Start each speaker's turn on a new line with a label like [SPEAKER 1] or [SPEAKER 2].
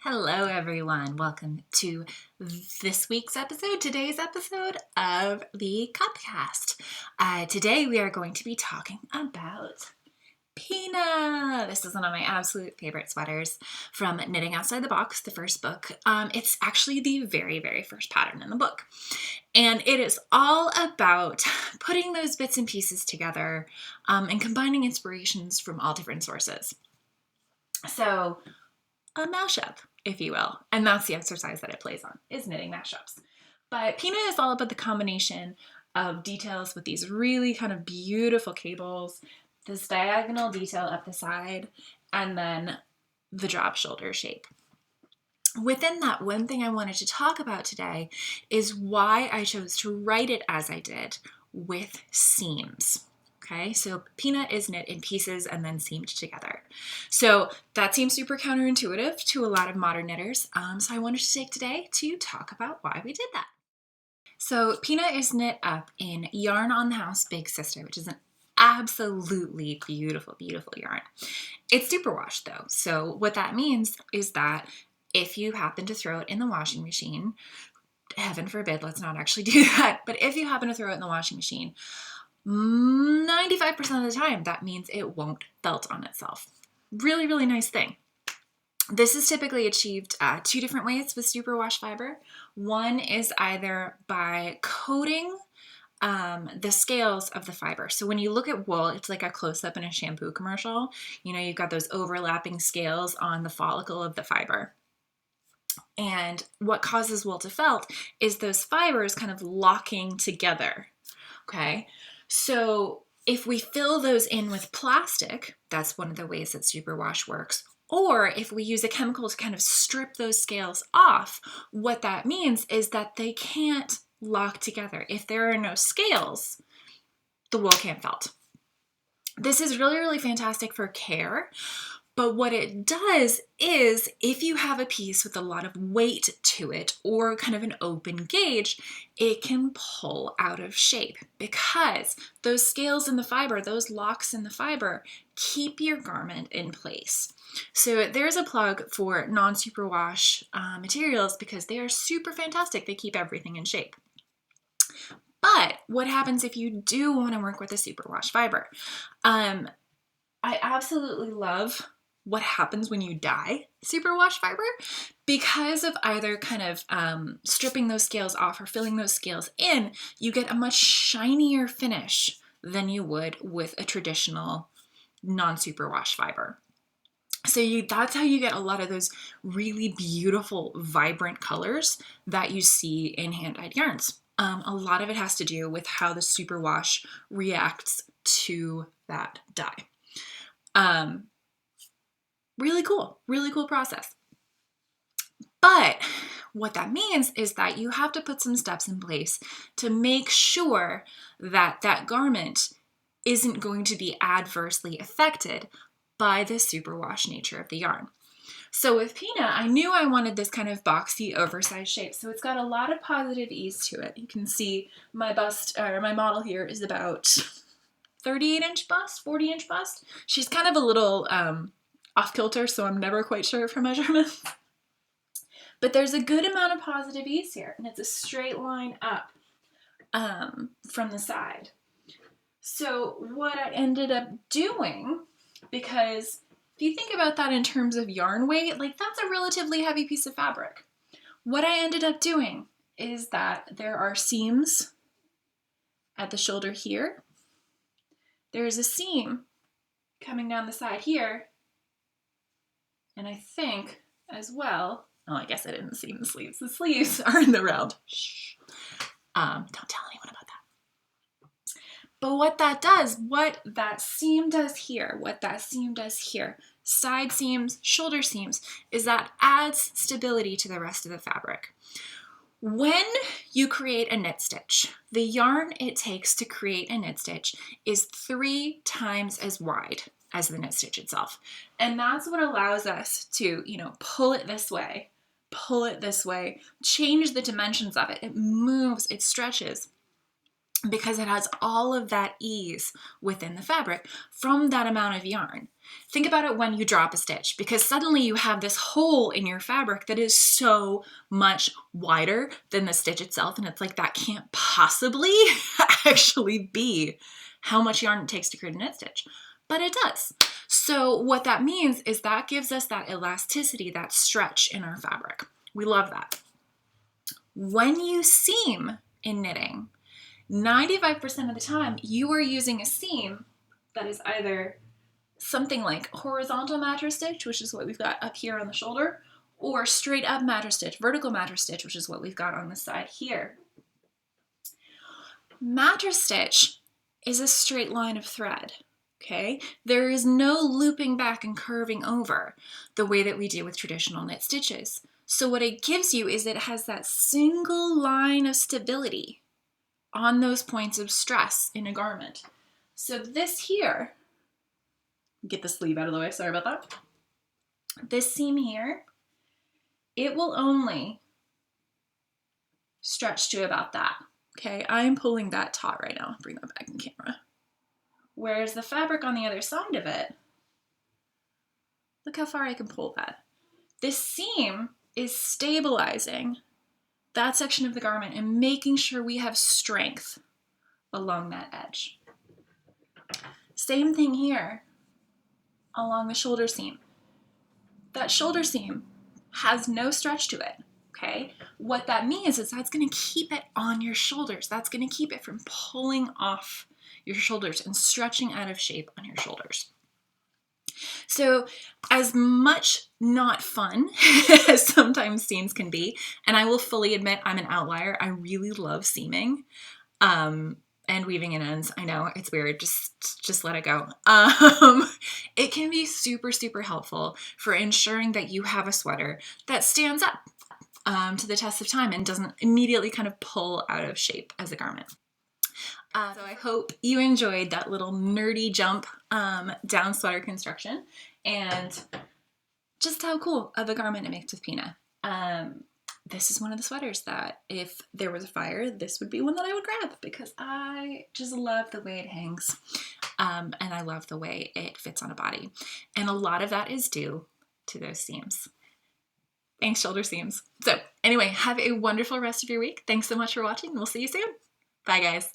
[SPEAKER 1] Hello, everyone. Welcome to today's episode of the KOBCast. Today, we are going to be talking about Pina. This is one of my absolute favorite sweaters from Knitting Outside the Box, the first book. It's actually the very, very first pattern in the book. And it is all about putting those bits and pieces together and combining inspirations from all different sources. So, a mashup, if you will. And that's the exercise that it plays on, is knitting mashups. But Pina is all about the combination of details with these really kind of beautiful cables, this diagonal detail up the side, and then the drop shoulder shape. Within that, one thing I wanted to talk about today is why I chose to write it as I did with seams. Okay, so Pina is knit in pieces and then seamed together. So that seems super counterintuitive to a lot of modern knitters. So I wanted to take today to talk about why we did that. So Pina is knit up in Yarn on the House Big Sister, which is an absolutely beautiful, beautiful yarn. It's superwash though. So what that means is that if you happen to throw it in the washing machine, heaven forbid, let's not actually do that, but if you happen to throw it in the washing machine, 95% of the time, that means it won't felt on itself. Really, really nice thing. This is typically achieved two different ways with Superwash Fiber. One is either by coating the scales of the fiber. So when you look at wool, it's like a close-up in a shampoo commercial. You know, you've got those overlapping scales on the follicle of the fiber. And what causes wool to felt is those fibers kind of locking together, okay? So if we fill those in with plastic, that's one of the ways that superwash works. Or if we use a chemical to kind of strip those scales off, what that means is that they can't lock together. If there are no scales, the wool can't felt. This is really, really fantastic for care. But what it does is if you have a piece with a lot of weight to it or kind of an open gauge, it can pull out of shape because those scales in the fiber, those locks in the fiber, keep your garment in place. So there's a plug for non-superwash materials because they are super fantastic. They keep everything in shape. But what happens if you do want to work with a superwash fiber? I absolutely love what happens when you dye superwash fiber because of either kind of stripping those scales off or filling those scales in, you get a much shinier finish than you would with a traditional non-superwash fiber. So that's how you get a lot of those really beautiful, vibrant colors that you see in hand-dyed yarns. A lot of it has to do with how the superwash reacts to that dye. Really cool process. But what that means is that you have to put some steps in place to make sure that that garment isn't going to be adversely affected by the superwash nature of the yarn. So with Pina, I knew I wanted this kind of boxy, oversized shape. So it's got a lot of positive ease to it. You can see my bust, or my model here is about 38-inch bust, 40-inch bust. She's kind of a little off kilter, so I'm never quite sure of her measurements. But there's a good amount of positive ease here, and it's a straight line up from the side. So what I ended up doing, because if you think about that in terms of yarn weight, like that's a relatively heavy piece of fabric. What I ended up doing is that there are seams at the shoulder here. There's a seam coming down the side here. And I think as well, oh, I guess I didn't seam the sleeves. The sleeves are in the round. Shh. Don't tell anyone about that. But what that seam does here, side seams, shoulder seams, is that adds stability to the rest of the fabric. When you create a knit stitch, the yarn it takes to create a knit stitch is 3 times as wide as the knit stitch itself. And that's what allows us to, pull it this way, change the dimensions of it. It moves, it stretches. because it has all of that ease within the fabric from that amount of yarn. Think about it when you drop a stitch, because suddenly you have this hole in your fabric that is so much wider than the stitch itself, and it's like that can't possibly actually be how much yarn it takes to create a knit stitch, but it does. So what that means is that gives us that elasticity, that stretch in our fabric. We love that. When you seam in knitting, 95% of the time you are using a seam that is either something like horizontal mattress stitch, which is what we've got up here on the shoulder, or straight up mattress stitch, vertical mattress stitch, which is what we've got on the side here. Mattress stitch is a straight line of thread, okay? There is no looping back and curving over the way that we do with traditional knit stitches. So what it gives you is it has that single line of stability on those points of stress in a garment. So this here, get the sleeve out of the way, sorry about that. This seam here, it will only stretch to about that, okay? I'm pulling that taut right now, bring that back in camera. Whereas the fabric on the other side of it, look how far I can pull that. This seam is stabilizing that section of the garment and making sure we have strength along that edge. Same thing here along the shoulder seam. That shoulder seam has no stretch to it, okay? What that means is that's gonna keep it on your shoulders. That's gonna keep it from pulling off your shoulders and stretching out of shape on your shoulders. So as much not fun as sometimes seams can be, and I will fully admit I'm an outlier, I really love seaming and weaving in ends. I know it's weird, just let it go. It can be super, super helpful for ensuring that you have a sweater that stands up to the test of time and doesn't immediately kind of pull out of shape as a garment. So I hope you enjoyed that little nerdy jump down sweater construction and just how cool of a garment it makes with Pina. This is one of the sweaters that if there was a fire, this would be one that I would grab because I just love the way it hangs and I love the way it fits on a body. And a lot of that is due to those seams. Thanks, shoulder seams. So anyway, have a wonderful rest of your week. Thanks so much for watching and we'll see you soon. Bye, guys.